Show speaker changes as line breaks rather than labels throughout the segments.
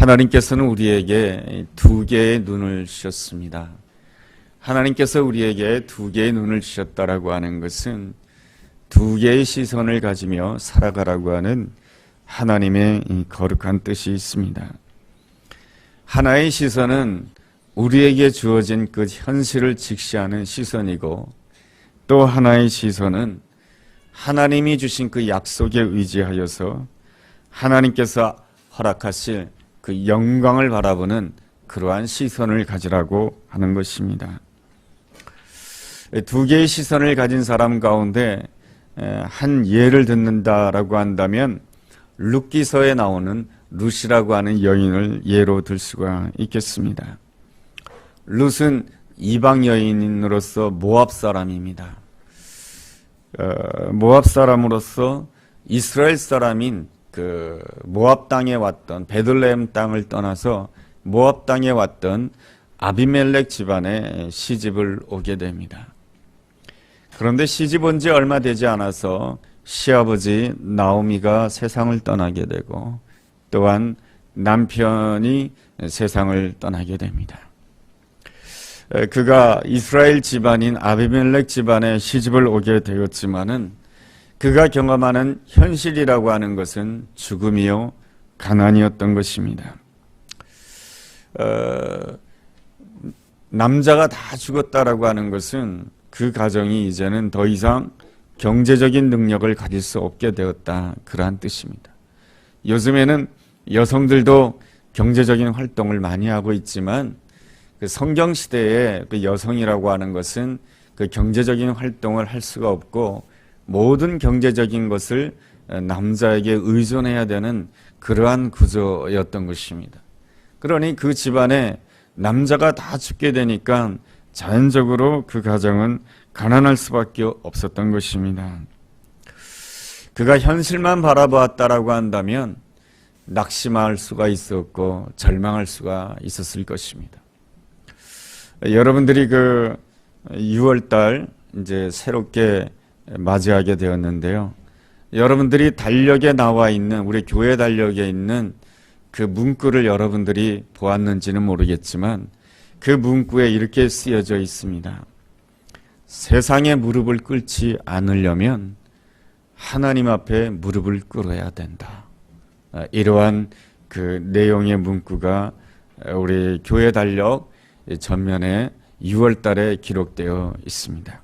하나님께서는 우리에게 두 개의 눈을 주셨습니다. 하나님께서 우리에게 두 개의 눈을 주셨다라고 하는 것은 두 개의 시선을 가지며 살아가라고 하는 하나님의 거룩한 뜻이 있습니다. 하나의 시선은 우리에게 주어진 그 현실을 직시하는 시선이고, 또 하나의 시선은 하나님이 주신 그 약속에 의지하여서 하나님께서 허락하실 그 영광을 바라보는 그러한 시선을 가지라고 하는 것입니다. 두 개의 시선을 가진 사람 가운데 한 예를 듣는다라고 한다면 룻기서에 나오는 룻이라고 하는 여인을 예로 들 수가 있겠습니다. 룻은 이방 여인으로서 모압 사람입니다. 모압 사람으로서 이스라엘 사람인 그 모압 땅에 왔던, 베들레헴 땅을 떠나서 모압 땅에 왔던 아비멜렉 집안에 시집을 오게 됩니다. 그런데 시집 온 지 얼마 되지 않아서 시아버지 나오미가 세상을 떠나게 되고, 또한 남편이 세상을 떠나게 됩니다. 그가 이스라엘 집안인 아비멜렉 집안에 시집을 오게 되었지만은 그가 경험하는 현실이라고 하는 것은 죽음이요 가난이었던 것입니다. 남자가 다 죽었다라고 하는 것은 그 가정이 이제는 더 이상 경제적인 능력을 가질 수 없게 되었다, 그러한 뜻입니다. 요즘에는 여성들도 경제적인 활동을 많이 하고 있지만 그 성경 시대에 그 여성이라고 하는 것은 그 경제적인 활동을 할 수가 없고 모든 경제적인 것을 남자에게 의존해야 되는 그러한 구조였던 것입니다. 그러니 그 집안에 남자가 다 죽게 되니까 자연적으로 그 가정은 가난할 수밖에 없었던 것입니다. 그가 현실만 바라보았다라고 한다면 낙심할 수가 있었고 절망할 수가 있었을 것입니다. 여러분들이 그 6월달 이제 새롭게 맞이하게 되었는데요. 여러분들이 달력에 나와 있는, 우리 교회 달력에 있는 그 문구를 여러분들이 보았는지는 모르겠지만 그 문구에 이렇게 쓰여져 있습니다. 세상에 무릎을 꿇지 않으려면 하나님 앞에 무릎을 꿇어야 된다. 이러한 그 내용의 문구가 우리 교회 달력 전면에 6월 달에 기록되어 있습니다.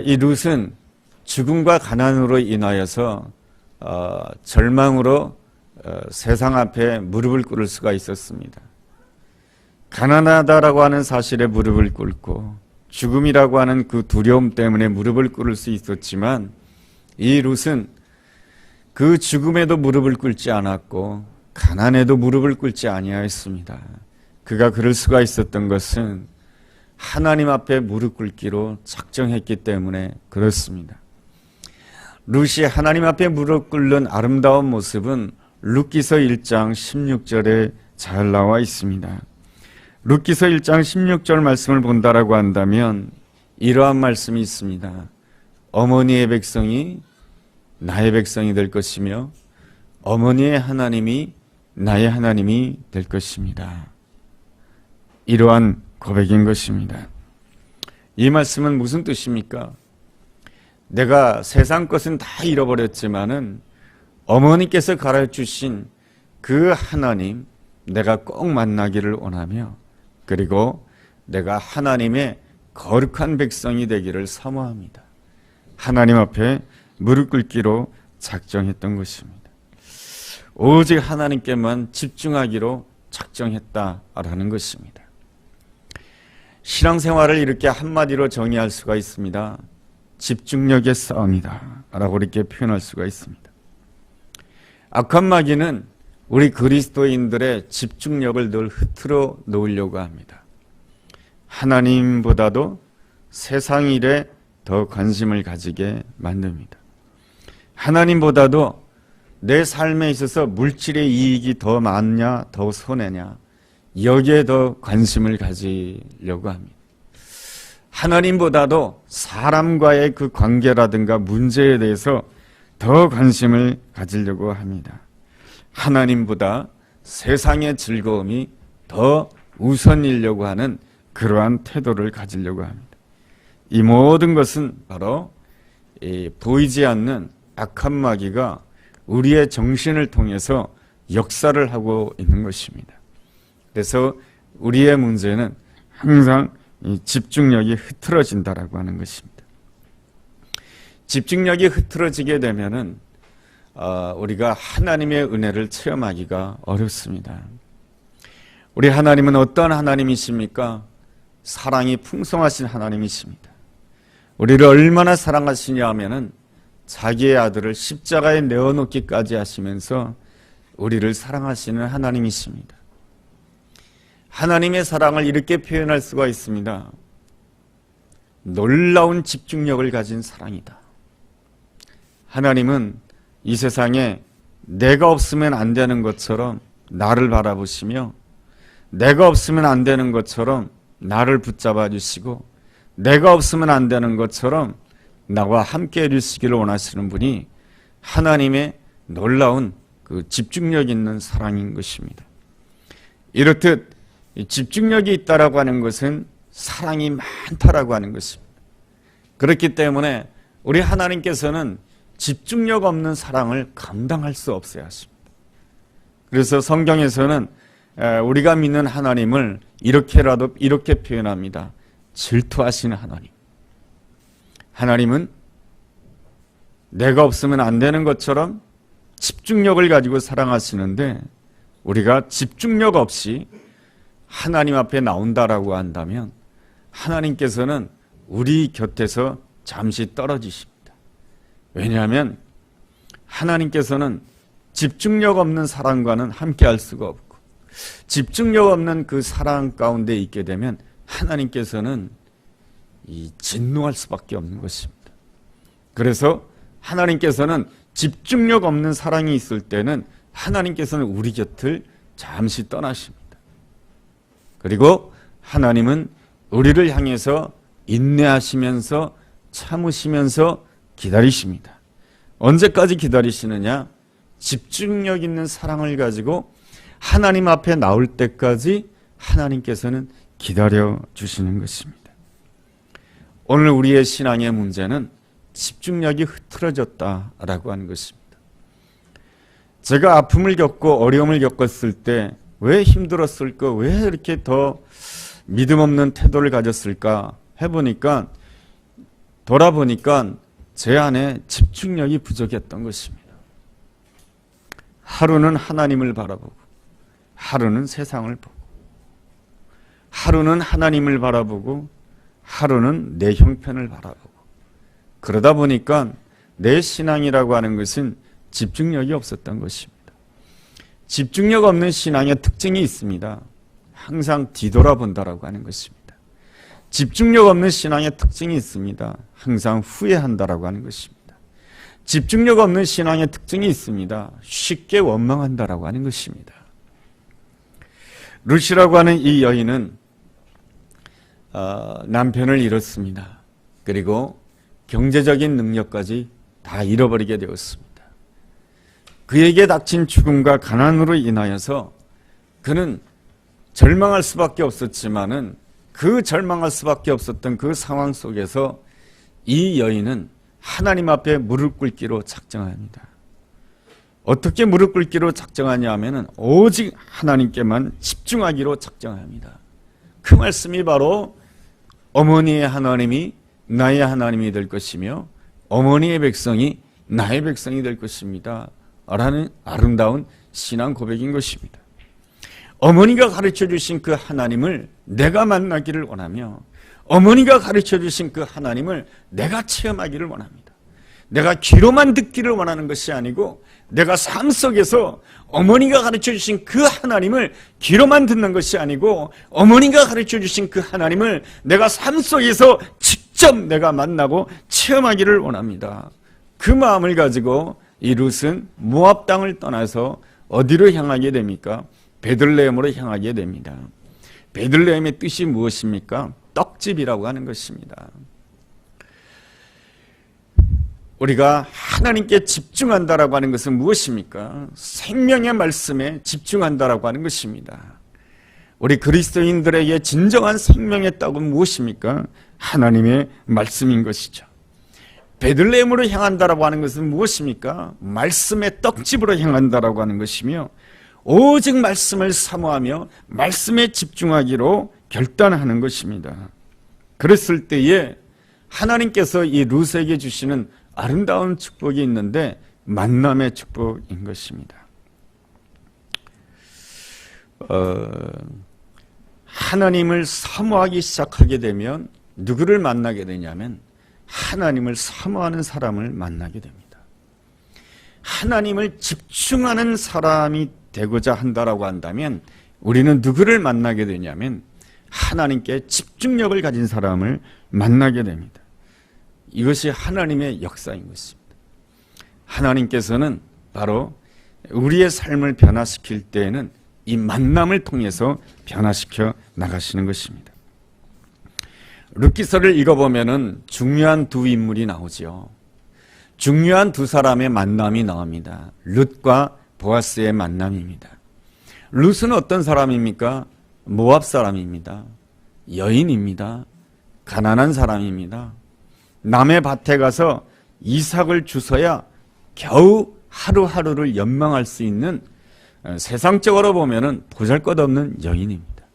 이 룻은 죽음과 가난으로 인하여서 절망으로 세상 앞에 무릎을 꿇을 수가 있었습니다. 가난하다라고 하는 사실에 무릎을 꿇고 죽음이라고 하는 그 두려움 때문에 무릎을 꿇을 수 있었지만 이 룻은 그 죽음에도 무릎을 꿇지 않았고 가난에도 무릎을 꿇지 아니하였습니다. 그가 그럴 수가 있었던 것은 하나님 앞에 무릎 꿇기로 작정했기 때문에 그렇습니다. 룻이 하나님 앞에 무릎 꿇는 아름다운 모습은 룻기서 1장 16절에 잘 나와 있습니다. 룻기서 1장 16절 말씀을 본다라고 한다면 이러한 말씀이 있습니다. 어머니의 백성이 나의 백성이 될 것이며 어머니의 하나님이 나의 하나님이 될 것입니다. 이러한 고백인 것입니다. 이 말씀은 무슨 뜻입니까? 내가 세상 것은 다 잃어버렸지만은 어머니께서 가르쳐주신 그 하나님 내가 꼭 만나기를 원하며, 그리고 내가 하나님의 거룩한 백성이 되기를 사모합니다. 하나님 앞에 무릎 꿇기로 작정했던 것입니다. 오직 하나님께만 집중하기로 작정했다라는 것입니다. 신앙생활을 이렇게 한마디로 정의할 수가 있습니다. 집중력의 싸움이다 라고 이렇게 표현할 수가 있습니다. 악한 마귀는 우리 그리스도인들의 집중력을 늘 흐트러 놓으려고 합니다. 하나님보다도 세상 일에 더 관심을 가지게 만듭니다. 하나님보다도 내 삶에 있어서 물질의 이익이 더 많냐 더 손해냐, 여기에 더 관심을 가지려고 합니다. 하나님보다도 사람과의 그 관계라든가 문제에 대해서 더 관심을 가지려고 합니다. 하나님보다 세상의 즐거움이 더 우선이려고 하는 그러한 태도를 가지려고 합니다. 이 모든 것은 바로 보이지 않는 악한 마귀가 우리의 정신을 통해서 역사를 하고 있는 것입니다. 그래서 우리의 문제는 항상 이 집중력이 흐트러진다라고 하는 것입니다. 집중력이 흐트러지게 되면은 우리가 하나님의 은혜를 체험하기가 어렵습니다. 우리 하나님은 어떤 하나님이십니까? 사랑이 풍성하신 하나님이십니다. 우리를 얼마나 사랑하시냐 하면은 자기의 아들을 십자가에 내어놓기까지 하시면서 우리를 사랑하시는 하나님이십니다. 하나님의 사랑을 이렇게 표현할 수가 있습니다. 놀라운 집중력을 가진 사랑이다. 하나님은 이 세상에 내가 없으면 안 되는 것처럼 나를 바라보시며, 내가 없으면 안 되는 것처럼 나를 붙잡아 주시고, 내가 없으면 안 되는 것처럼 나와 함께 해주시기를 원하시는 분이 하나님의 놀라운 그 집중력 있는 사랑인 것입니다. 이렇듯 집중력이 있다라고 하는 것은 사랑이 많다라고 하는 것입니다. 그렇기 때문에 우리 하나님께서는 집중력 없는 사랑을 감당할 수 없어야 하십니다. 그래서 성경에서는 우리가 믿는 하나님을 이렇게 표현합니다. 질투하시는 하나님. 하나님은 내가 없으면 안 되는 것처럼 집중력을 가지고 사랑하시는데, 우리가 집중력 없이 하나님 앞에 나온다라고 한다면 하나님께서는 우리 곁에서 잠시 떨어지십니다. 왜냐하면 하나님께서는 집중력 없는 사랑과는 함께 할 수가 없고, 집중력 없는 그 사랑 가운데 있게 되면 하나님께서는 진노할 수밖에 없는 것입니다. 그래서 하나님께서는 집중력 없는 사랑이 있을 때는 하나님께서는 우리 곁을 잠시 떠나십니다. 그리고 하나님은 우리를 향해서 인내하시면서 참으시면서 기다리십니다. 언제까지 기다리시느냐? 집중력 있는 사랑을 가지고 하나님 앞에 나올 때까지 하나님께서는 기다려 주시는 것입니다. 오늘 우리의 신앙의 문제는 집중력이 흐트러졌다라고 하는 것입니다. 제가 아픔을 겪고 어려움을 겪었을 때 왜 힘들었을까? 왜 이렇게 더 믿음 없는 태도를 가졌을까? 해보니까, 돌아보니까 제 안에 집중력이 부족했던 것입니다. 하루는 하나님을 바라보고, 하루는 세상을 보고, 하루는 하나님을 바라보고, 하루는 내 형편을 바라보고, 그러다 보니까 내 신앙이라고 하는 것은 집중력이 없었던 것입니다. 집중력 없는 신앙의 특징이 있습니다. 항상 뒤돌아본다라고 하는 것입니다. 집중력 없는 신앙의 특징이 있습니다. 항상 후회한다라고 하는 것입니다. 집중력 없는 신앙의 특징이 있습니다. 쉽게 원망한다라고 하는 것입니다. 루시라고 하는 이 여인은 남편을 잃었습니다. 그리고 경제적인 능력까지 다 잃어버리게 되었습니다. 그에게 닥친 죽음과 가난으로 인하여서 그는 절망할 수밖에 없었지만은, 그 절망할 수밖에 없었던 그 상황 속에서 이 여인은 하나님 앞에 무릎 꿇기로 작정합니다. 어떻게 무릎 꿇기로 작정하냐 하면은 오직 하나님께만 집중하기로 작정합니다. 그 말씀이 바로 어머니의 하나님이 나의 하나님이 될 것이며 어머니의 백성이 나의 백성이 될 것입니다 라는 아름다운 신앙 고백인 것입니다. 어머니가 가르쳐 주신 그 하나님을 내가 만나기를 원하며, 어머니가 가르쳐 주신 그 하나님을 내가 체험하기를 원합니다. 내가 귀로만 듣기를 원하는 것이 아니고, 내가 삶 속에서 어머니가 가르쳐 주신 그 하나님을 귀로만 듣는 것이 아니고, 어머니가 가르쳐 주신 그 하나님을 내가 삶 속에서 직접 내가 만나고 체험하기를 원합니다. 그 마음을 가지고 이 룻은 모압 땅을 떠나서 어디로 향하게 됩니까? 베들레헴으로 향하게 됩니다. 베들레헴의 뜻이 무엇입니까? 떡집이라고 하는 것입니다. 우리가 하나님께 집중한다라고 하는 것은 무엇입니까? 생명의 말씀에 집중한다라고 하는 것입니다. 우리 그리스도인들에게 진정한 생명의 떡은 무엇입니까? 하나님의 말씀인 것이죠. 베들레헴으로 향한다라고 하는 것은 무엇입니까? 말씀의 떡집으로 향한다라고 하는 것이며, 오직 말씀을 사모하며 말씀에 집중하기로 결단하는 것입니다. 그랬을 때에 하나님께서 이 룻에게 주시는 아름다운 축복이 있는데, 만남의 축복인 것입니다. 하나님을 사모하기 시작하게 되면 누구를 만나게 되냐면 하나님을 사모하는 사람을 만나게 됩니다. 하나님을 집중하는 사람이 되고자 한다라고 한다면 우리는 누구를 만나게 되냐면 하나님께 집중력을 가진 사람을 만나게 됩니다. 이것이 하나님의 역사인 것입니다. 하나님께서는 바로 우리의 삶을 변화시킬 때에는 이 만남을 통해서 변화시켜 나가시는 것입니다. 룻기서를 읽어보면 중요한 두 인물이 나오죠. 중요한 두 사람의 만남이 나옵니다. 룻과 보아스의 만남입니다. 룻은 어떤 사람입니까? 모압 사람입니다. 여인입니다. 가난한 사람입니다. 남의 밭에 가서 이삭을 주서야 겨우 하루하루를 연망할 수 있는, 세상적으로 보면은 보잘것없는 여인입니다.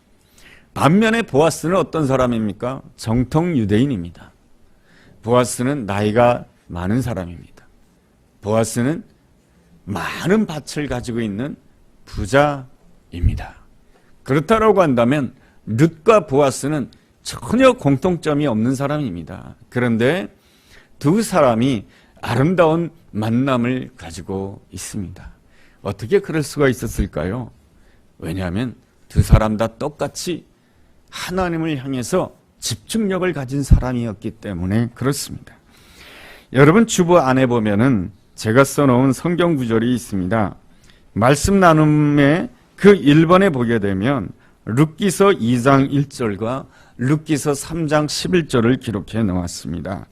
반면에 보아스는 어떤 사람입니까? 정통 유대인입니다. 보아스는 나이가 많은 사람입니다. 보아스는 많은 밭을 가지고 있는 부자입니다. 그렇다고 한다면 룻과 보아스는 전혀 공통점이 없는 사람입니다. 그런데 두 사람이 아름다운 만남을 가지고 있습니다. 어떻게 그럴 수가 있었을까요? 왜냐하면 두 사람 다 똑같이 하나님을 향해서 집중력을 가진 사람이었기 때문에 그렇습니다. 여러분 주보 안에 보면은 제가 써놓은 성경 구절이 있습니다. 말씀 나눔의 그 1번에 보게 되면 룻기서 2장 1절과 룻기서 3장 11절을 기록해 놓았습니다.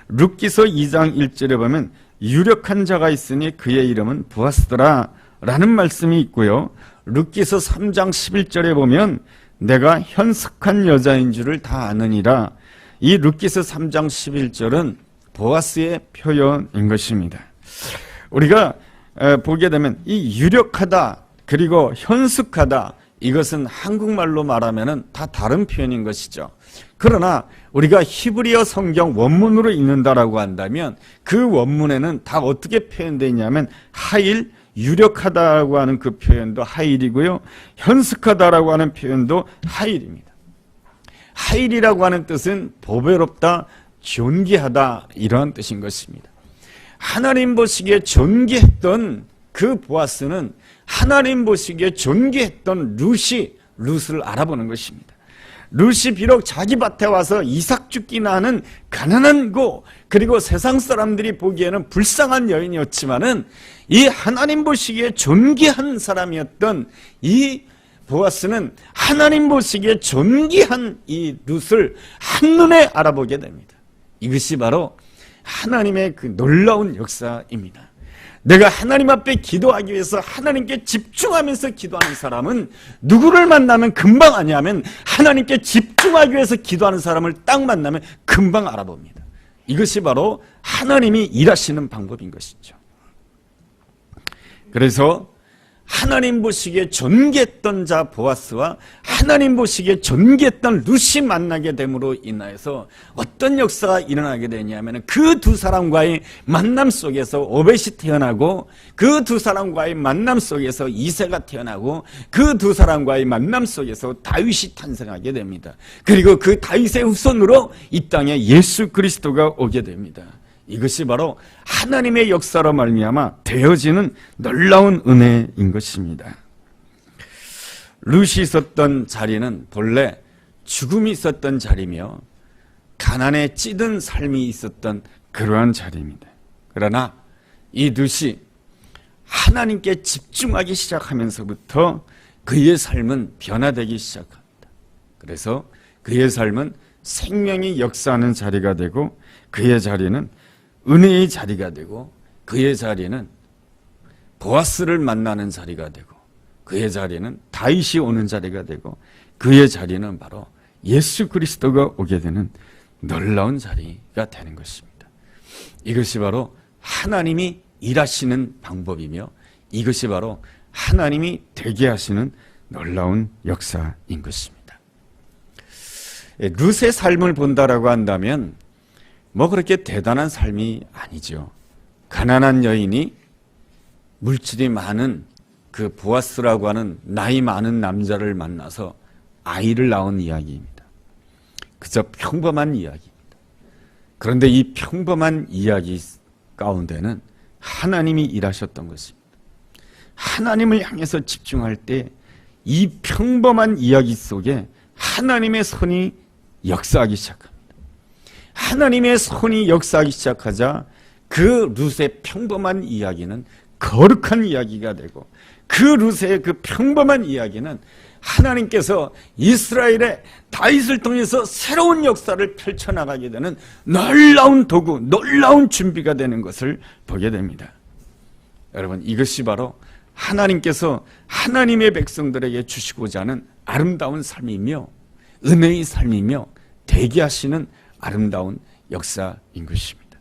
룻기서 2장 1절에 보면 유력한 자가 있으니 그의 이름은 보아스더라 라는 말씀이 있고요. 룻기서 3장 11절에 보면 내가 현숙한 여자인 줄을 다 아느니라. 이 룻기서 3장 11절은 보아스의 표현인 것입니다. 우리가 보게 되면 이 유력하다 그리고 현숙하다, 이것은 한국말로 말하면 다 다른 표현인 것이죠. 그러나 우리가 히브리어 성경 원문으로 읽는다라고 한다면 그 원문에는 다 어떻게 표현되어 있냐면 하일, 유력하다고 하는 그 표현도 하일이고요, 현숙하다라고 하는 표현도 하일입니다. 하일이라고 하는 뜻은 보배롭다, 존귀하다, 이러한 뜻인 것입니다. 하나님 보시기에 존귀했던 그 보아스는 하나님 보시기에 존귀했던 룻을 알아보는 것입니다. 룻이 비록 자기 밭에 와서 이삭 죽기나 하는 가난한 고, 그리고 세상 사람들이 보기에는 불쌍한 여인이었지만은 이 하나님 보시기에 존귀한 사람이었던 이 보아스는 하나님 보시기에 존귀한 이 룻을 한눈에 알아보게 됩니다. 이것이 바로 하나님의 그 놀라운 역사입니다. 내가 하나님 앞에 기도하기 위해서 하나님께 집중하면서 기도하는 사람은 누구를 만나면 금방 아냐면 하나님께 집중하기 위해서 기도하는 사람을 딱 만나면 금방 알아봅니다. 이것이 바로 하나님이 일하시는 방법인 것이죠. 그래서 하나님 보시기에 존귀했던 자 보아스와 하나님 보시기에 존귀했던 룻이 만나게 됨으로 인하여서 어떤 역사가 일어나게 되냐면 그 두 사람과의 만남 속에서 오벳이 태어나고, 그 두 사람과의 만남 속에서 이새가 태어나고, 그 두 사람과의 만남 속에서 다윗이 탄생하게 됩니다. 그리고 그 다윗의 후손으로 이 땅에 예수 그리스도가 오게 됩니다. 이것이 바로 하나님의 역사로 말미암아 되어지는 놀라운 은혜인 것입니다. 룻이 있었던 자리는 본래 죽음이 있었던 자리며 가난에 찌든 삶이 있었던 그러한 자리입니다. 그러나 이 룻이 하나님께 집중하기 시작하면서부터 그의 삶은 변화되기 시작합니다. 그래서 그의 삶은 생명이 역사하는 자리가 되고, 그의 자리는 은혜의 자리가 되고, 그의 자리는 보아스를 만나는 자리가 되고, 그의 자리는 다윗이 오는 자리가 되고, 그의 자리는 바로 예수 그리스도가 오게 되는 놀라운 자리가 되는 것입니다. 이것이 바로 하나님이 일하시는 방법이며, 이것이 바로 하나님이 되게 하시는 놀라운 역사인 것입니다. 룻의 삶을 본다라고 한다면 뭐 그렇게 대단한 삶이 아니죠. 가난한 여인이 물질이 많은 그 보아스라고 하는 나이 많은 남자를 만나서 아이를 낳은 이야기입니다. 그저 평범한 이야기입니다. 그런데 이 평범한 이야기 가운데는 하나님이 일하셨던 것입니다. 하나님을 향해서 집중할 때 이 평범한 이야기 속에 하나님의 손이 역사하기 시작합니다. 하나님의 손이 역사하기 시작하자 그 룻의 평범한 이야기는 거룩한 이야기가 되고, 그 룻의 그 평범한 이야기는 하나님께서 이스라엘의 다윗을 통해서 새로운 역사를 펼쳐나가게 되는 놀라운 도구, 놀라운 준비가 되는 것을 보게 됩니다. 여러분, 이것이 바로 하나님께서 하나님의 백성들에게 주시고자 하는 아름다운 삶이며 은혜의 삶이며 되게 하시는 아름다운 역사인 것입니다.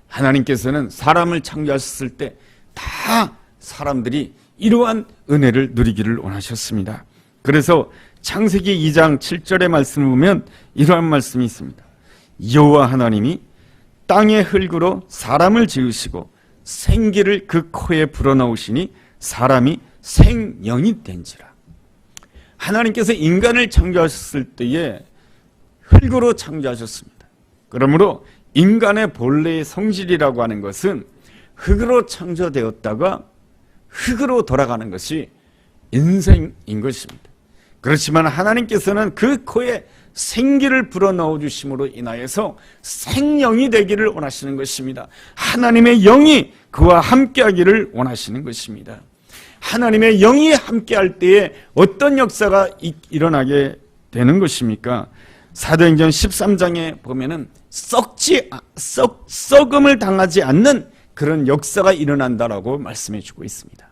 하나님께서는 사람을 창조하셨을 때 다 사람들이 이러한 은혜를 누리기를 원하셨습니다. 그래서 창세기 2장 7절의 말씀을 보면 이러한 말씀이 있습니다. 여호와 하나님이 땅의 흙으로 사람을 지으시고 생기를 그 코에 불어넣으시니 사람이 생명이 된지라. 하나님께서 인간을 창조하셨을 때에 흙으로 창조하셨습니다. 그러므로 인간의 본래의 성질이라고 하는 것은 흙으로 창조되었다가 흙으로 돌아가는 것이 인생인 것입니다. 그렇지만 하나님께서는 그 코에 생기를 불어넣어 주심으로 인하여서 생명이 되기를 원하시는 것입니다. 하나님의 영이 그와 함께하기를 원하시는 것입니다. 하나님의 영이 함께할 때에 어떤 역사가 일어나게 되는 것입니까? 사도행전 13장에 보면은 썩음을 당하지 않는 그런 역사가 일어난다라고 말씀해 주고 있습니다.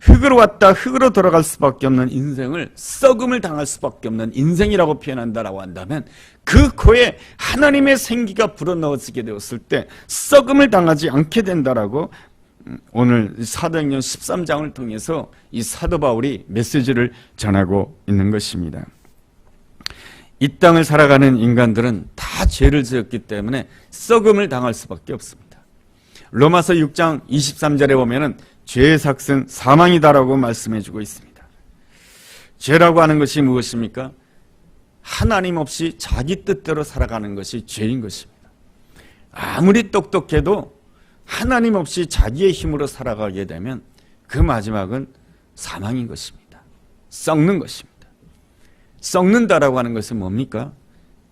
흙으로 왔다 흙으로 돌아갈 수밖에 없는 인생을 썩음을 당할 수밖에 없는 인생이라고 표현한다라고 한다면, 그 코에 하나님의 생기가 불어넣어지게 되었을 때 썩음을 당하지 않게 된다라고 오늘 사도행전 13장을 통해서 이 사도 바울이 메시지를 전하고 있는 것입니다. 이 땅을 살아가는 인간들은 다 죄를 지었기 때문에 썩음을 당할 수밖에 없습니다. 로마서 6장 23절에 보면은 죄의 삭은 사망이다라고 말씀해 주고 있습니다. 죄라고 하는 것이 무엇입니까? 하나님 없이 자기 뜻대로 살아가는 것이 죄인 것입니다. 아무리 똑똑해도 하나님 없이 자기의 힘으로 살아가게 되면 그 마지막은 사망인 것입니다. 썩는 것입니다. 썩는다라고 하는 것은 뭡니까?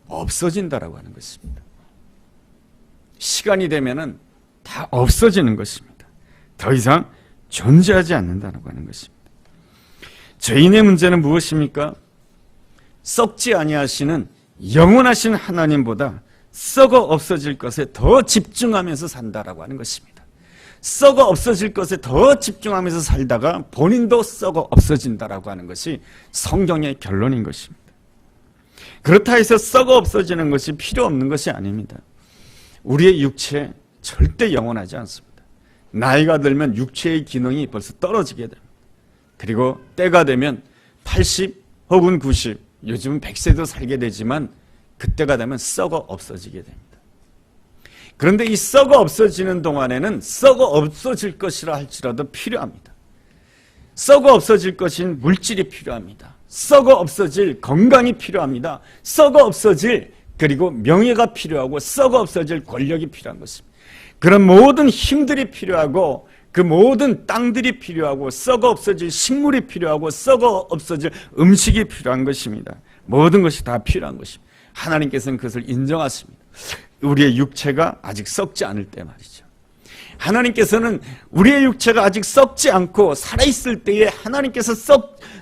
없어진다라고 하는 것입니다. 시간이 되면은 다 없어지는 것입니다. 더 이상 존재하지 않는다라고 하는 것입니다. 죄인의 문제는 무엇입니까? 썩지 아니하시는 영원하신 하나님보다 썩어 없어질 것에 더 집중하면서 산다라고 하는 것입니다. 썩어 없어질 것에 더 집중하면서 살다가 본인도 썩어 없어진다라고 하는 것이 성경의 결론인 것입니다. 그렇다 해서 썩어 없어지는 것이 필요 없는 것이 아닙니다. 우리의 육체 절대 영원하지 않습니다. 나이가 들면 육체의 기능이 벌써 떨어지게 됩니다. 그리고 때가 되면 80 혹은 90, 요즘은 100세도 살게 되지만 그때가 되면 썩어 없어지게 됩니다. 그런데 이 썩어 없어지는 동안에는 썩어 없어질 것이라 할지라도 필요합니다. 썩어 없어질 것인 물질이 필요합니다. 썩어 없어질 건강이 필요합니다. 썩어 없어질 그리고 명예가 필요하고 썩어 없어질 권력이 필요한 것입니다. 그런 모든 힘들이 필요하고 그 모든 땅들이 필요하고 썩어 없어질 식물이 필요하고 썩어 없어질 음식이 필요한 것입니다. 모든 것이 다 필요한 것입니다. 하나님께서는 그것을 인정하십니다. 우리의 육체가 아직 썩지 않을 때 말이죠. 하나님께서는 우리의 육체가 아직 썩지 않고 살아있을 때에 하나님께서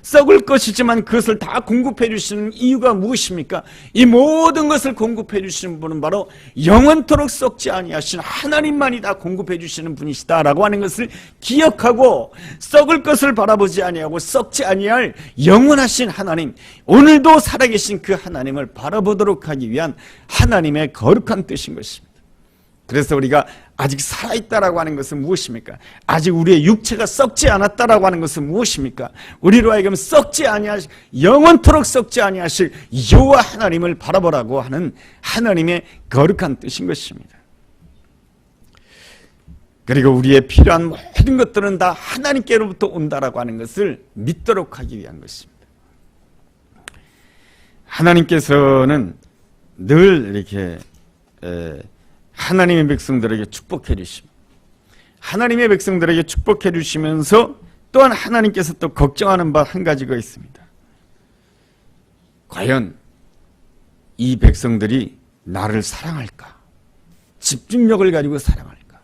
썩을 것이지만 그것을 다 공급해 주시는 이유가 무엇입니까? 이 모든 것을 공급해 주시는 분은 바로 영원토록 썩지 아니하신 하나님만이 다 공급해 주시는 분이시다라고 하는 것을 기억하고 썩을 것을 바라보지 아니하고 썩지 아니할 영원하신 하나님, 오늘도 살아계신 그 하나님을 바라보도록 하기 위한 하나님의 거룩한 뜻인 것입니다. 그래서 우리가 아직 살아있다라고 하는 것은 무엇입니까? 아직 우리의 육체가 썩지 않았다라고 하는 것은 무엇입니까? 우리로 하여금 썩지 아니하실, 영원토록 썩지 아니하실 여호와 하나님을 바라보라고 하는 하나님의 거룩한 뜻인 것입니다. 그리고 우리의 필요한 모든 것들은 다 하나님께로부터 온다라고 하는 것을 믿도록 하기 위한 것입니다. 하나님께서는 늘 이렇게 하나님의 백성들에게 축복해 주십니다. 하나님의 백성들에게 축복해 주시면서 또한 하나님께서 또 걱정하는 바 한 가지가 있습니다. 과연 이 백성들이 나를 사랑할까? 집중력을 가지고 사랑할까?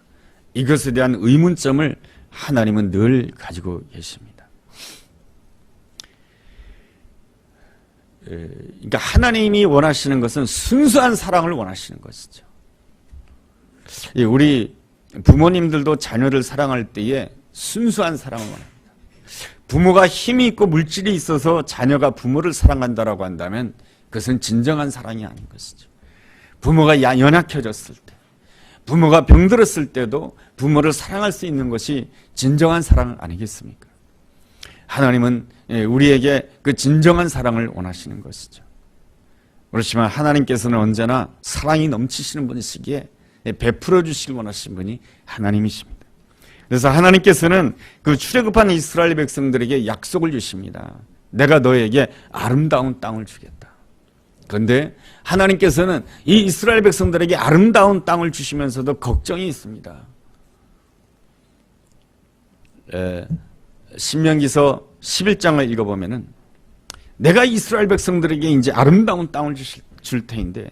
이것에 대한 의문점을 하나님은 늘 가지고 계십니다. 그러니까 하나님이 원하시는 것은 순수한 사랑을 원하시는 것이죠. 우리 부모님들도 자녀를 사랑할 때에 순수한 사랑을 원합니다. 부모가 힘이 있고 물질이 있어서 자녀가 부모를 사랑한다라고 한다면 그것은 진정한 사랑이 아닌 것이죠. 부모가 연약해졌을 때, 부모가 병들었을 때도 부모를 사랑할 수 있는 것이 진정한 사랑 아니겠습니까? 하나님은 우리에게 그 진정한 사랑을 원하시는 것이죠. 그렇지만 하나님께서는 언제나 사랑이 넘치시는 분이시기에 베풀어 주시길 원하시는 분이 하나님이십니다. 그래서 하나님께서는 그 출애굽한 이스라엘 백성들에게 약속을 주십니다. 내가 너에게 아름다운 땅을 주겠다. 그런데 하나님께서는 이 이스라엘 백성들에게 아름다운 땅을 주시면서도 걱정이 있습니다. 신명기서 11장을 읽어보면은 내가 이스라엘 백성들에게 이제 아름다운 땅을 줄 테인데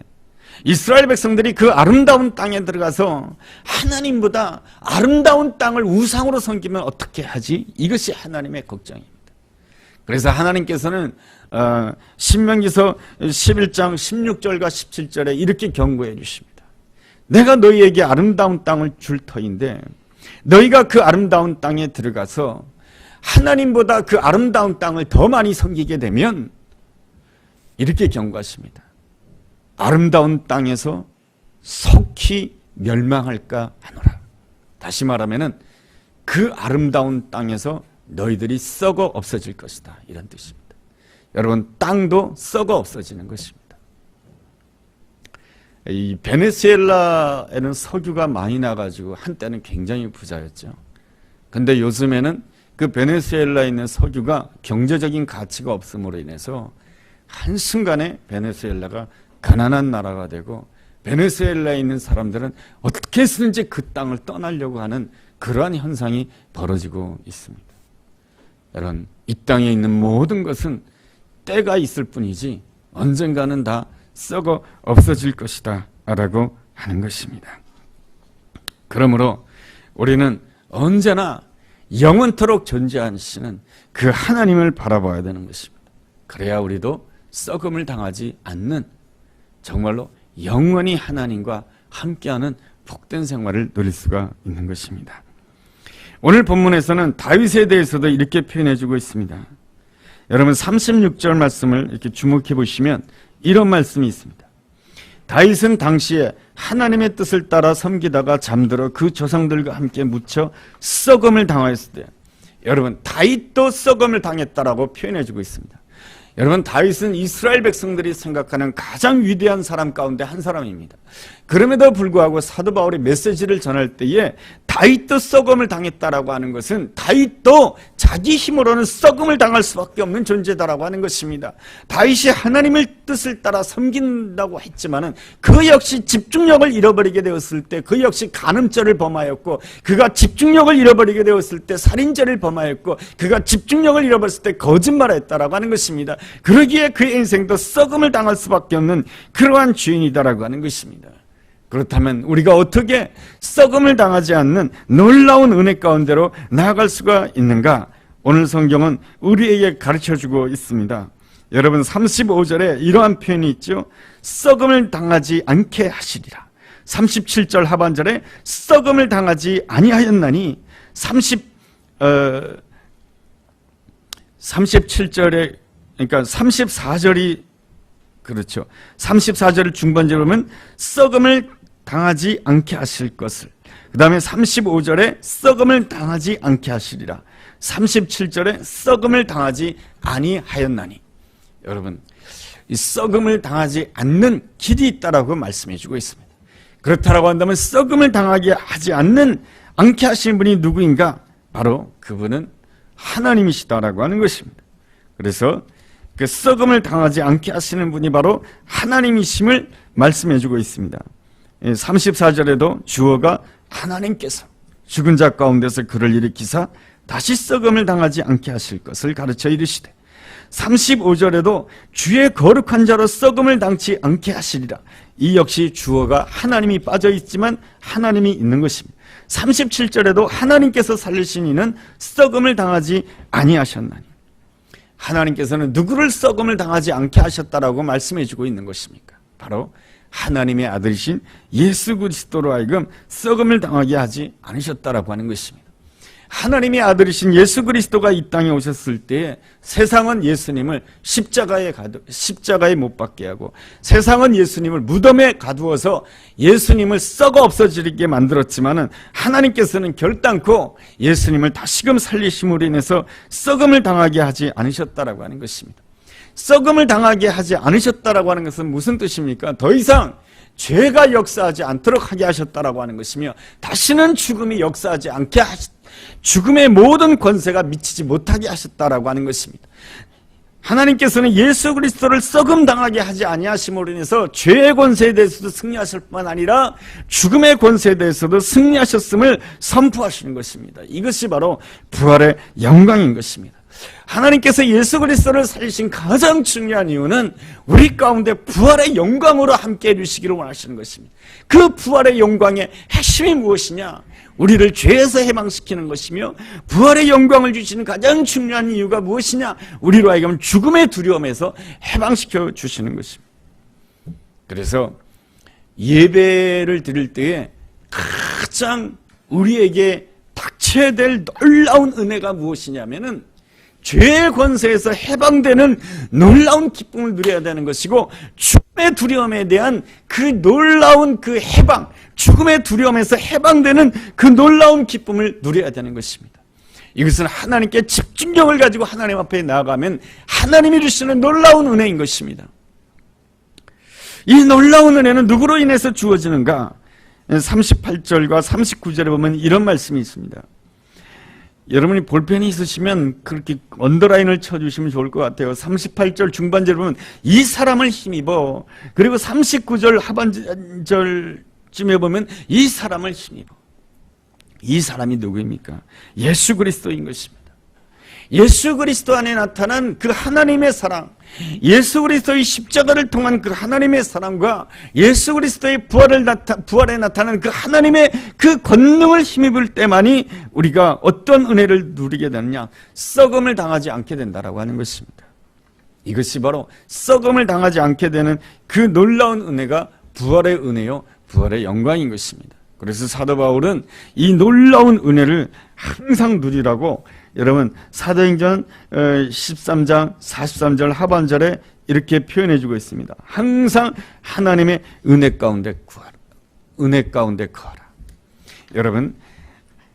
이스라엘 백성들이 그 아름다운 땅에 들어가서 하나님보다 아름다운 땅을 우상으로 섬기면 어떻게 하지? 이것이 하나님의 걱정입니다. 그래서 하나님께서는 신명기서 11장 16절과 17절에 이렇게 경고해 주십니다. 내가 너희에게 아름다운 땅을 줄 터인데 너희가 그 아름다운 땅에 들어가서 하나님보다 그 아름다운 땅을 더 많이 섬기게 되면 이렇게 경고하십니다. 아름다운 땅에서 속히 멸망할까 하노라. 다시 말하면은 그 아름다운 땅에서 너희들이 썩어 없어질 것이다. 이런 뜻입니다. 여러분, 땅도 썩어 없어지는 것입니다. 이 베네수엘라에는 석유가 많이 나가지고 한때는 굉장히 부자였죠. 근데 요즘에는 그 베네수엘라에 있는 석유가 경제적인 가치가 없음으로 인해서 한순간에 베네수엘라가 가난한 나라가 되고 베네수엘라에 있는 사람들은 어떻게 해서든지 그 땅을 떠나려고 하는 그러한 현상이 벌어지고 있습니다. 여러분, 이 땅에 있는 모든 것은 때가 있을 뿐이지 언젠가는 다 썩어 없어질 것이다 라고 하는 것입니다. 그러므로 우리는 언제나 영원토록 존재하시는 그 하나님을 바라봐야 되는 것입니다. 그래야 우리도 썩음을 당하지 않는 정말로 영원히 하나님과 함께하는 복된 생활을 누릴 수가 있는 것입니다. 오늘 본문에서는 다윗에 대해서도 이렇게 표현해주고 있습니다. 여러분 36절 말씀을 이렇게 주목해 보시면 이런 말씀이 있습니다. 다윗은 당시에 하나님의 뜻을 따라 섬기다가 잠들어 그 조상들과 함께 묻혀 썩음을 당하였을 때, 여러분 다윗도 썩음을 당했다라고 표현해주고 있습니다. 여러분, 다윗은 이스라엘 백성들이 생각하는 가장 위대한 사람 가운데 한 사람입니다. 그럼에도 불구하고 사도 바울이 메시지를 전할 때에 다윗도 썩음을 당했다라고 하는 것은 다윗도 자기 힘으로는 썩음을 당할 수밖에 없는 존재다라고 하는 것입니다. 다윗이 하나님의 뜻을 따라 섬긴다고 했지만은 그 역시 집중력을 잃어버리게 되었을 때 그 역시 간음죄를 범하였고, 그가 집중력을 잃어버리게 되었을 때 살인죄를 범하였고, 그가 집중력을 잃어버렸을 때 거짓말했다라고 하는 것입니다. 그러기에 그의 인생도 썩음을 당할 수밖에 없는 그러한 주인이다라고 하는 것입니다. 그렇다면 우리가 어떻게 썩음을 당하지 않는 놀라운 은혜 가운데로 나아갈 수가 있는가? 오늘 성경은 우리에게 가르쳐주고 있습니다. 여러분 35절에 이러한 표현이 있죠. 썩음을 당하지 않게 하시리라. 37절 하반절에 썩음을 당하지 아니하였나니 37절에 그러니까 34절이 그렇죠. 34절을 중반절에 보면 썩음을 당하지 않게 하실 것을, 그 다음에 35절에 썩음을 당하지 않게 하시리라. 37절에 썩음을 당하지 아니하였나니. 여러분, 이 썩음을 당하지 않는 길이 있다라고 말씀해 주고 있습니다. 그렇다라고 한다면 썩음을 당하게 하지 않게 하시는 분이 누구인가? 바로 그분은 하나님이시다라고 하는 것입니다. 그래서 그 썩음을 당하지 않게 하시는 분이 바로 하나님이심을 말씀해 주고 있습니다. 34절에도 주어가 하나님께서 죽은 자 가운데서 그를 일으키사 다시 썩음을 당하지 않게 하실 것을 가르쳐 이르시되, 35절에도 주의 거룩한 자로 썩음을 당치 않게 하시리라. 이 역시 주어가 하나님이 빠져 있지만 하나님이 있는 것입니다. 37절에도 하나님께서 살리신 이는 썩음을 당하지 아니하셨나니. 하나님께서는 누구를 썩음을 당하지 않게 하셨다라고 말씀해 주고 있는 것입니까? 바로 하나님의 아들이신 예수 그리스도로 하여금 썩음을 당하게 하지 않으셨다라고 하는 것입니다. 하나님의 아들이신 예수 그리스도가 이 땅에 오셨을 때에 세상은 예수님을 십자가에 못 박게 하고, 세상은 예수님을 무덤에 가두어서 예수님을 썩어 없어지게 만들었지만은 하나님께서는 결단코 예수님을 다시금 살리심으로 인해서 썩음을 당하게 하지 않으셨다라고 하는 것입니다. 썩음을 당하게 하지 않으셨다라고 하는 것은 무슨 뜻입니까? 더 이상 죄가 역사하지 않도록 하게 하셨다라고 하는 것이며, 다시는 죽음이 역사하지 않게 죽음의 모든 권세가 미치지 못하게 하셨다라고 하는 것입니다. 하나님께서는 예수 그리스도를 썩음 당하게 하지 아니하심으로 인해서 죄의 권세에 대해서도 승리하실 뿐만 아니라 죽음의 권세에 대해서도 승리하셨음을 선포하시는 것입니다. 이것이 바로 부활의 영광인 것입니다. 하나님께서 예수 그리스도를 살리신 가장 중요한 이유는 우리 가운데 부활의 영광으로 함께 해주시기를 원하시는 것입니다. 그 부활의 영광의 핵심이 무엇이냐? 우리를 죄에서 해방시키는 것이며, 부활의 영광을 주시는 가장 중요한 이유가 무엇이냐? 우리로 하여금 죽음의 두려움에서 해방시켜 주시는 것입니다. 그래서 예배를 드릴 때에 가장 우리에게 닥쳐야 될 놀라운 은혜가 무엇이냐면은 죄의 권세에서 해방되는 놀라운 기쁨을 누려야 되는 것이고, 죽음의 두려움에 대한 그 놀라운 그 해방, 죽음의 두려움에서 해방되는 그 놀라운 기쁨을 누려야 되는 것입니다. 이것은 하나님께 집중력을 가지고 하나님 앞에 나아가면 하나님이 주시는 놀라운 은혜인 것입니다. 이 놀라운 은혜는 누구로 인해서 주어지는가? 38절과 39절에 보면 이런 말씀이 있습니다. 여러분이 볼펜이 있으시면 그렇게 언더라인을 쳐주시면 좋을 것 같아요. 38절 중반절에 보면 이 사람을 힘입어, 그리고 39절 하반절쯤에 보면 이 사람을 힘입어. 이 사람이 누구입니까? 예수 그리스도인 것입니다. 예수 그리스도 안에 나타난 그 하나님의 사랑, 예수 그리스도의 십자가를 통한 그 하나님의 사랑과 예수 그리스도의 부활에 나타난 그 하나님의 그 권능을 힘입을 때만이 우리가 어떤 은혜를 누리게 되느냐? 썩음을 당하지 않게 된다라고 하는 것입니다. 이것이 바로 썩음을 당하지 않게 되는 그 놀라운 은혜가 부활의 은혜요, 부활의 영광인 것입니다. 그래서 사도 바울은 이 놀라운 은혜를 항상 누리라고, 여러분 사도행전 13장 43절 하반절에 이렇게 표현해 주고 있습니다. 항상 하나님의 은혜 가운데 구하라. 은혜 가운데 거하라. 여러분,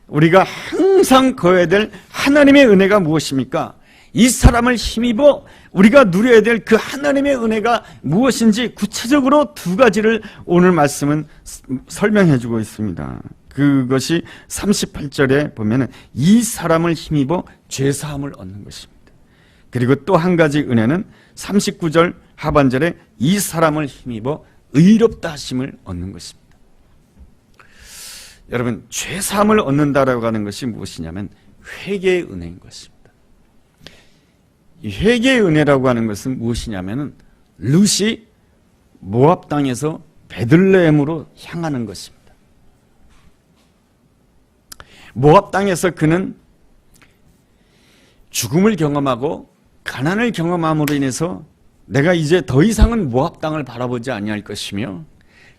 우리가 항상 거해야 될 하나님의 은혜가 무엇입니까? 이 사람을 힘입어 우리가 누려야 될 그 하나님의 은혜가 무엇인지 구체적으로 두 가지를 오늘 말씀은 설명해 주고 있습니다. 그것이 38절에 보면은 이 사람을 힘입어 죄사함을 얻는 것입니다. 그리고 또 한 가지 은혜는 39절 하반절에 이 사람을 힘입어 의롭다 하심을 얻는 것입니다. 여러분, 죄사함을 얻는다라고 하는 것이 무엇이냐면 회개의 은혜인 것입니다. 이 회개의 은혜라고 하는 것은 무엇이냐면은 룻이 모압 땅에서 베들레헴으로 향하는 것입니다. 모압 땅에서 그는 죽음을 경험하고 가난을 경험함으로 인해서 내가 이제 더 이상은 모압 땅을 바라보지 아니할 것이며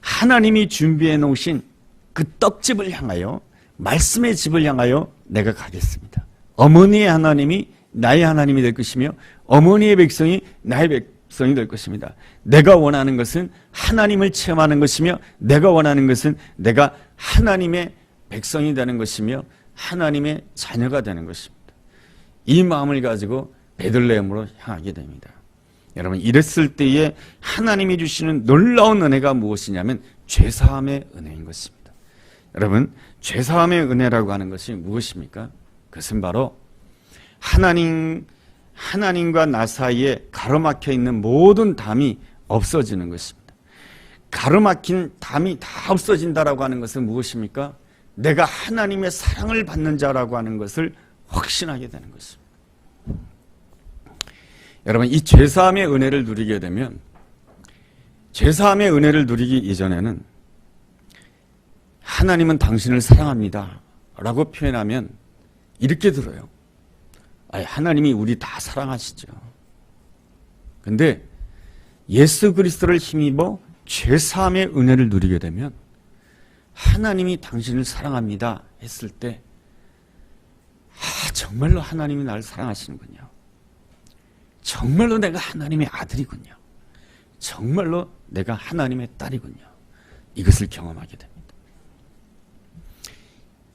하나님이 준비해 놓으신 그 떡집을 향하여, 말씀의 집을 향하여 내가 가겠습니다. 어머니의 하나님이 나의 하나님이 될 것이며 어머니의 백성이 나의 백성이 될 것입니다. 내가 원하는 것은 하나님을 체험하는 것이며 내가 원하는 것은 내가 하나님의 백성이 되는 것이며 하나님의 자녀가 되는 것입니다. 이 마음을 가지고 베들레헴으로 향하게 됩니다. 여러분, 이랬을 때에 하나님이 주시는 놀라운 은혜가 무엇이냐면 죄사함의 은혜인 것입니다. 여러분, 죄사함의 은혜라고 하는 것이 무엇입니까? 그것은 바로 하나님과 나 사이에 가로막혀 있는 모든 담이 없어지는 것입니다. 가로막힌 담이 다 없어진다라고 하는 것은 무엇입니까? 내가 하나님의 사랑을 받는 자라고 하는 것을 확신하게 되는 것입니다. 여러분, 이 죄사함의 은혜를 누리게 되면, 죄사함의 은혜를 누리기 이전에는 하나님은 당신을 사랑합니다 라고 표현하면 이렇게 들어요. 하나님이 우리 다 사랑하시죠. 근데 예수 그리스도를 힘입어 죄사함의 은혜를 누리게 되면 하나님이 당신을 사랑합니다 했을 때 정말로 하나님이 나를 사랑하시는군요. 정말로 내가 하나님의 아들이군요. 정말로 내가 하나님의 딸이군요. 이것을 경험하게 됩니다.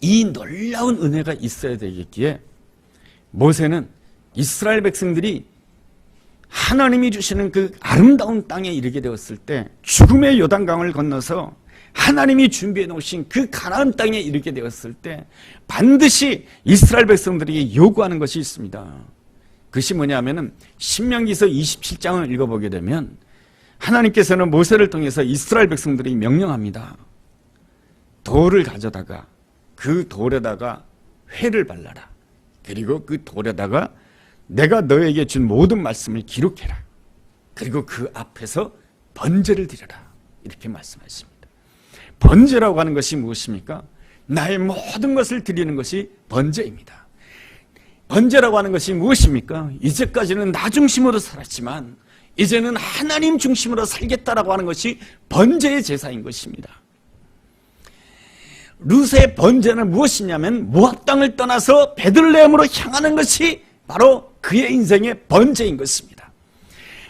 이 놀라운 은혜가 있어야 되겠기에 모세는 이스라엘 백성들이 하나님이 주시는 그 아름다운 땅에 이르게 되었을 때 죽음의 요단강을 건너서 하나님이 준비해 놓으신 그 가나안 땅에 이르게 되었을 때 반드시 이스라엘 백성들에게 요구하는 것이 있습니다. 그것이 뭐냐면은 신명기서 27장을 읽어보게 되면 하나님께서는 모세를 통해서 이스라엘 백성들이 명령합니다. 돌을 가져다가 그 돌에다가 회를 발라라. 그리고 그 돌에다가 내가 너에게 준 모든 말씀을 기록해라. 그리고 그 앞에서 번제를 드려라. 이렇게 말씀하십니다. 번제라고 하는 것이 무엇입니까? 나의 모든 것을 드리는 것이 번제입니다. 번제라고 하는 것이 무엇입니까? 이제까지는 나 중심으로 살았지만 이제는 하나님 중심으로 살겠다라고 하는 것이 번제의 제사인 것입니다. 룻의 번제는 무엇이냐면 모압 땅을 떠나서 베들레헴으로 향하는 것이 바로 그의 인생의 번제인 것입니다.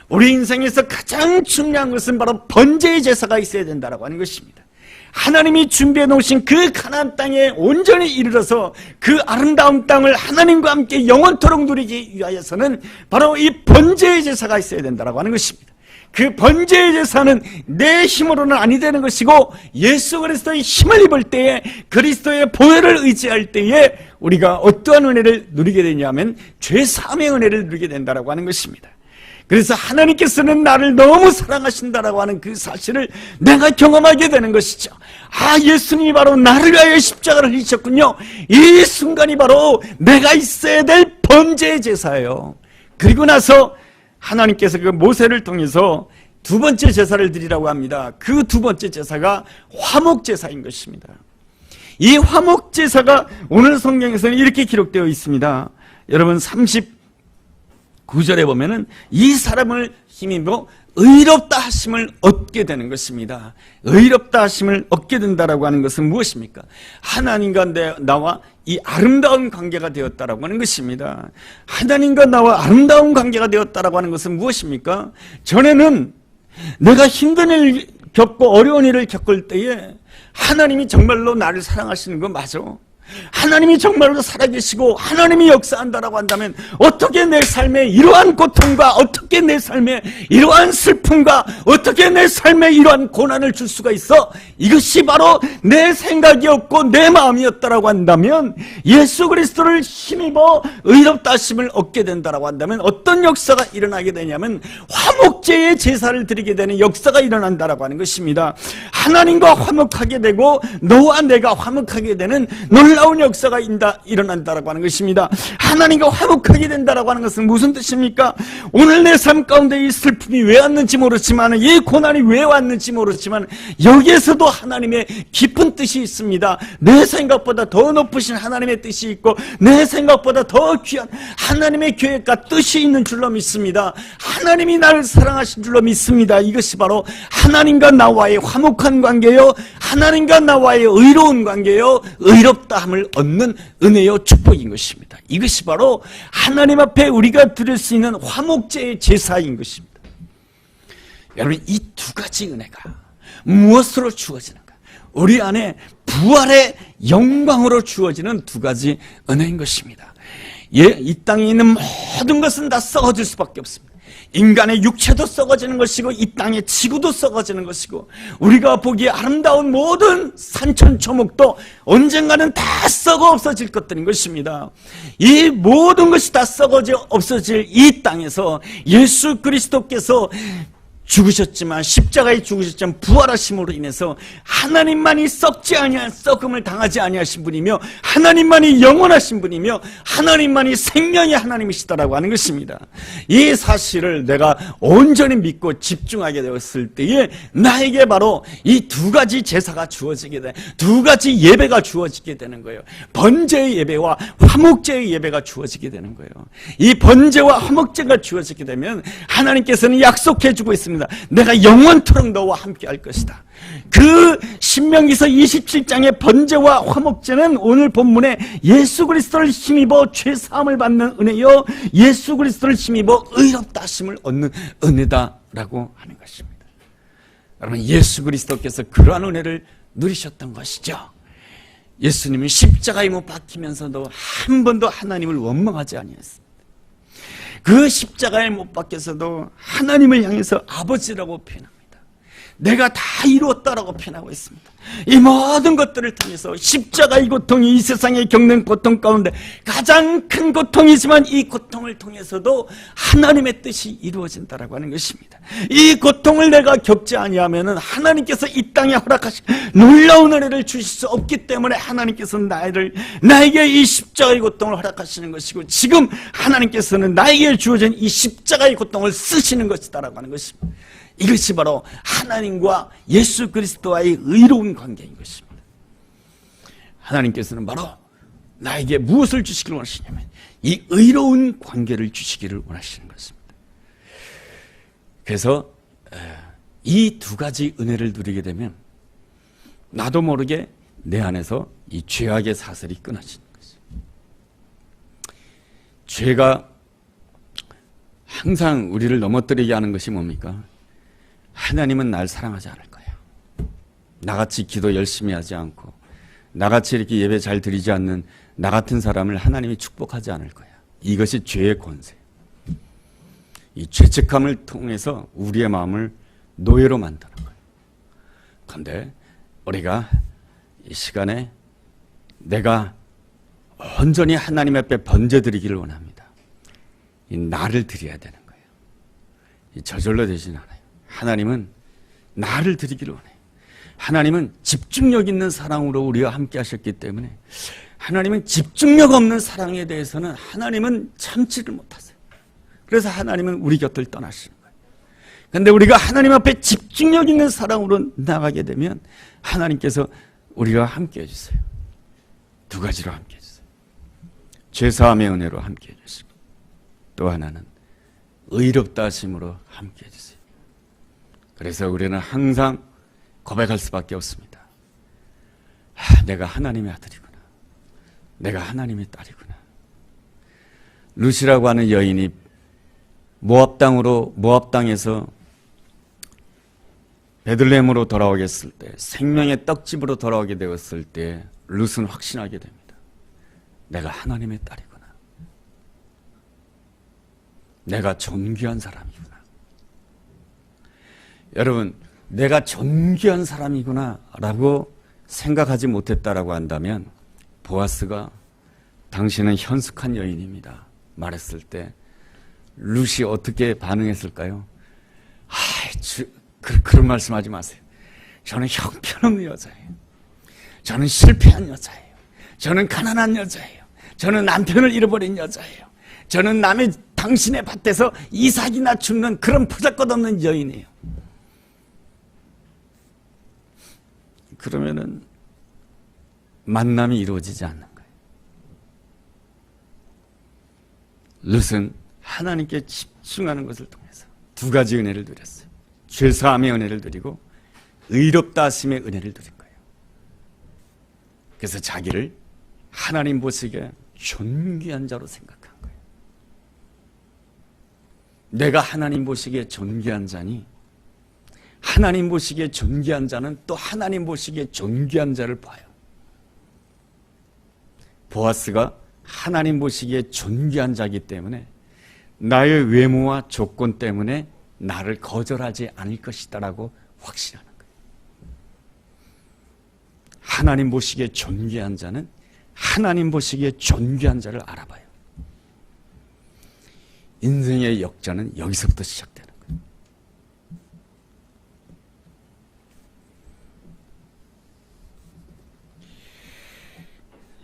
우리 인생에서 가장 중요한 것은 바로 번제의 제사가 있어야 된다라고 하는 것입니다. 하나님이 준비해 놓으신 그 가나안 땅에 온전히 이르러서 그 아름다운 땅을 하나님과 함께 영원토록 누리기 위하여서는 바로 이 번제의 제사가 있어야 된다라고 하는 것입니다. 그 번제의 제사는 내 힘으로는 아니 되는 것이고 예수 그리스도의 힘을 입을 때에 그리스도의 보혈을 의지할 때에 우리가 어떠한 은혜를 누리게 되냐면 죄사함의 은혜를 누리게 된다라고 하는 것입니다. 그래서 하나님께서는 나를 너무 사랑하신다라고 하는 그 사실을 내가 경험하게 되는 것이죠. 예수님이 바로 나를 위하여 십자가를 지셨군요. 이 순간이 바로 내가 있어야 될 번제의 제사예요. 그리고 나서 하나님께서 그 모세를 통해서 두 번째 제사를 드리라고 합니다. 그 두 번째 제사가 화목제사인 것입니다. 이 화목제사가 오늘 성경에서는 이렇게 기록되어 있습니다. 여러분 39절에 보면은 이 사람을 힘입어 의롭다 하심을 얻게 되는 것입니다. 의롭다 하심을 얻게 된다라고 하는 것은 무엇입니까? 하나님과 나와 이 아름다운 관계가 되었다라고 하는 것입니다. 하나님과 나와 아름다운 관계가 되었다라고 하는 것은 무엇입니까? 전에는 내가 힘든 일 겪고 어려운 일을 겪을 때에 하나님이 정말로 나를 사랑하시는 거 맞아. 하나님이 정말로 살아계시고 하나님이 역사한다라고 한다면 어떻게 내 삶에 이러한 고통과 어떻게 내 삶에 이러한 슬픔과 어떻게 내 삶에 이러한 고난을 줄 수가 있어? 이것이 바로 내 생각이었고 내 마음이었다라고 한다면 예수 그리스도를 힘입어 의롭다 하심을 얻게 된다라고 한다면 어떤 역사가 일어나게 되냐면 화목제의 제사를 드리게 되는 역사가 일어난다라고 하는 것입니다. 하나님과 화목하게 되고 너와 내가 화목하게 되는 놀라운 역사가 일어난다라고 하는 것입니다. 하나님과 화목하게 된다라고 하는 것은 무슨 뜻입니까? 오늘 내 삶 가운데 이 슬픔이 왜 왔는지 모르지만, 이 고난이 왜 왔는지 모르지만, 여기에서도 하나님의 깊은 뜻이 있습니다. 내 생각보다 더 높으신 하나님의 뜻이 있고, 내 생각보다 더 귀한 하나님의 계획과 뜻이 있는 줄로 믿습니다. 하나님이 나를 사랑하신 줄로 믿습니다. 이것이 바로 하나님과 나와의 화목한 관계요, 하나님과 나와의 의로운 관계요, 의롭다함을 얻는 은혜요, 축복인 것입니다. 이것이 바로 하나님 앞에 우리가 드릴 수 있는 화목제의 제사인 것입니다. 여러분, 이 두 가지 은혜가 무엇으로 주어지는가? 우리 안에 부활의 영광으로 주어지는 두 가지 은혜인 것입니다. 이 땅에 있는 모든 것은 다 썩어질 수밖에 없습니다. 인간의 육체도 썩어지는 것이고, 이 땅의 지구도 썩어지는 것이고, 우리가 보기에 아름다운 모든 산천초목도 언젠가는 다 썩어 없어질 것들인 것입니다. 이 모든 것이 다 썩어져 없어질 이 땅에서 예수 그리스도께서 죽으셨지만, 십자가에 죽으셨지만 부활하심으로 인해서 하나님만이 썩지 아니한, 썩음을 당하지 아니하신 분이며, 하나님만이 영원하신 분이며, 하나님만이 생명의 하나님이시다라고 하는 것입니다. 이 사실을 내가 온전히 믿고 집중하게 되었을 때에 나에게 바로 이 두 가지 제사가 주어지게 돼, 두 가지 예배가 주어지게 되는 거예요. 번제의 예배와 화목제의 예배가 주어지게 되는 거예요. 이 번제와 화목제가 주어지게 되면 하나님께서는 약속해 주고 있습니다. 내가 영원토록 너와 함께 할 것이다. 그 신명기서 27장의 번제와 화목제는 오늘 본문에 예수 그리스도를 힘입어 죄사함을 받는 은혜요, 예수 그리스도를 힘입어 의롭다 하심을 얻는 은혜다라고 하는 것입니다. 여러분, 예수 그리스도께서 그러한 은혜를 누리셨던 것이죠. 예수님은 십자가에 못 박히면서도 한 번도 하나님을 원망하지 아니했습니다. 그 십자가에 못 박혀서도 하나님을 향해서 아버지라고 표현합니다. 내가 다 이루었다라고 표현하고 있습니다. 이 모든 것들을 통해서 십자가의 고통이 이 세상에 겪는 고통 가운데 가장 큰 고통이지만, 이 고통을 통해서도 하나님의 뜻이 이루어진다라고 하는 것입니다. 이 고통을 내가 겪지 아니하면은 하나님께서 이 땅에 허락하신 놀라운 은혜를 주실 수 없기 때문에 하나님께서 나에게 이 십자가의 고통을 허락하시는 것이고, 지금 하나님께서는 나에게 주어진 이 십자가의 고통을 쓰시는 것이다라고 하는 것입니다. 이것이 바로 하나님과 예수 그리스도와의 의로운 관계인 것입니다. 하나님께서는 바로 나에게 무엇을 주시기를 원하시냐면 이 의로운 관계를 주시기를 원하시는 것입니다. 그래서 이 두 가지 은혜를 누리게 되면 나도 모르게 내 안에서 이 죄악의 사슬이 끊어지는 것입니다. 죄가 항상 우리를 넘어뜨리게 하는 것이 뭡니까? 하나님은 날 사랑하지 않을 거야. 나같이 기도 열심히 하지 않고, 나같이 이렇게 예배 잘 드리지 않는 나 같은 사람을 하나님이 축복하지 않을 거야. 이것이 죄의 권세. 이 죄책감을 통해서 우리의 마음을 노예로 만드는 거예요. 그런데 우리가 이 시간에 내가 온전히 하나님 앞에 번제 드리기를 원합니다. 이 나를 드려야 되는 거예요. 이 저절로 되진 않아요. 하나님은 나를 드리기를 원해요. 하나님은 집중력 있는 사랑으로 우리와 함께 하셨기 때문에, 하나님은 집중력 없는 사랑에 대해서는 하나님은 참지를 못하세요. 그래서 하나님은 우리 곁을 떠나시는 거예요. 그런데 우리가 하나님 앞에 집중력 있는 사랑으로 나가게 되면 하나님께서 우리와 함께 해주세요. 두 가지로 함께 해주세요. 죄사함의 은혜로 함께 해주시고, 또 하나는 의롭다 하심으로 함께 해주세요. 그래서 우리는 항상 고백할 수밖에 없습니다. 내가 하나님의 아들이구나. 내가 하나님의 딸이구나. 루시라고 하는 여인이 모압 땅에서 베들레헴으로 돌아오게 했을 때, 생명의 떡집으로 돌아오게 되었을 때 룻은 확신하게 됩니다. 내가 하나님의 딸이구나. 내가 존귀한 사람이구나. 여러분, 내가 존귀한 사람이구나 라고 생각하지 못했다라고 한다면, 보아스가 당신은 현숙한 여인입니다 말했을 때 룻이 어떻게 반응했을까요? 그런 말씀하지 마세요. 저는 형편없는 여자예요. 저는 실패한 여자예요. 저는 가난한 여자예요. 저는 남편을 잃어버린 여자예요. 저는 당신의 밭에서 이삭이나 줍는 그런 보잘것없는 여인이에요. 그러면은 만남이 이루어지지 않는 거예요. 룻은 하나님께 집중하는 것을 통해서 두 가지 은혜를 누렸어요. 죄사함의 은혜를 누리고 의롭다 하심의 은혜를 누린 거예요. 그래서 자기를 하나님 보시기에 존귀한 자로 생각한 거예요. 내가 하나님 보시기에 존귀한 자니 하나님 보시기에 존귀한 자는 또 하나님 보시기에 존귀한 자를 봐요. 보아스가 하나님 보시기에 존귀한 자이기 때문에 나의 외모와 조건 때문에 나를 거절하지 않을 것이다라고 확신하는 거예요. 하나님 보시기에 존귀한 자는 하나님 보시기에 존귀한 자를 알아봐요. 인생의 역전은 여기서부터 시작되는 거예요.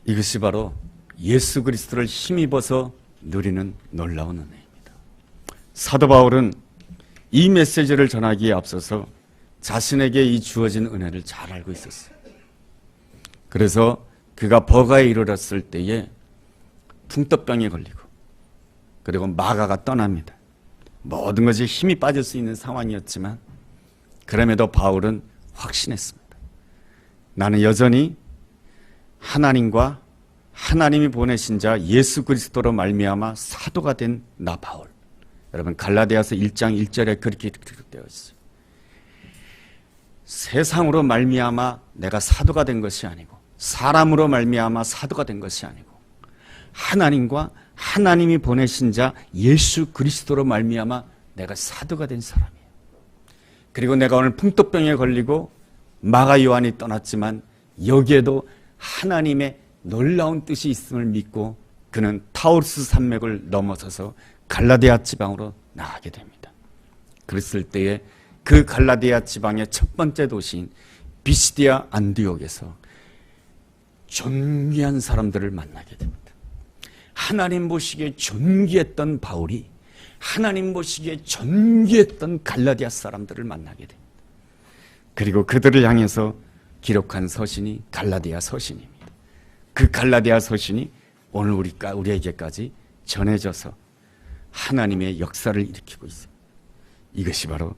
이것이 바로 예수 그리스도를 힘입어서 누리는 놀라운 은혜입니다. 사도 바울은 이 메시지를 전하기에 앞서서 자신에게 이 주어진 은혜를 잘 알고 있었어요. 그래서 그가 버가에 이르렀을 때에 풍토병에 걸리고 그리고 마가가 떠납니다. 모든 것이 힘이 빠질 수 있는 상황이었지만 그럼에도 바울은 확신했습니다. 나는 여전히 하나님과 하나님이 보내신 자 예수 그리스도로 말미암아 사도가 된 나 바울. 여러분 갈라디아서 1장 1절에 그렇게 기록되어 있어요. 세상으로 말미암아 내가 사도가 된 것이 아니고 사람으로 말미암아 사도가 된 것이 아니고 하나님과 하나님이 보내신 자 예수 그리스도로 말미암아 내가 사도가 된 사람이에요. 그리고 내가 오늘 풍토병에 걸리고 마가 요한이 떠났지만 여기에도 하나님의 놀라운 뜻이 있음을 믿고 그는 타우르스 산맥을 넘어서서 갈라디아 지방으로 나가게 됩니다. 그랬을 때에 그 갈라디아 지방의 첫 번째 도시인 비시디아 안디옥에서 존귀한 사람들을 만나게 됩니다. 하나님 보시기에 존귀했던 바울이 하나님 보시기에 존귀했던 갈라디아 사람들을 만나게 됩니다. 그리고 그들을 향해서 기록한 서신이 갈라디아 서신입니다. 그 갈라디아 서신이 오늘 우리에게까지 전해져서 하나님의 역사를 일으키고 있습니다. 이것이 바로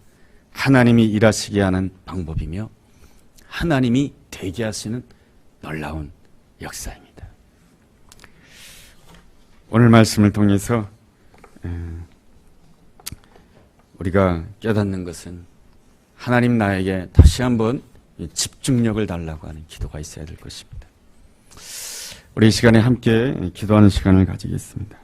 하나님이 일하시게 하는 방법이며 하나님이 되게 하시는 놀라운 역사입니다. 오늘 말씀을 통해서 우리가 깨닫는 것은 하나님 나에게 다시 한번 집중력을 달라고 하는 기도가 있어야 될 것입니다. 우리 이 시간에 함께 기도하는 시간을 가지겠습니다.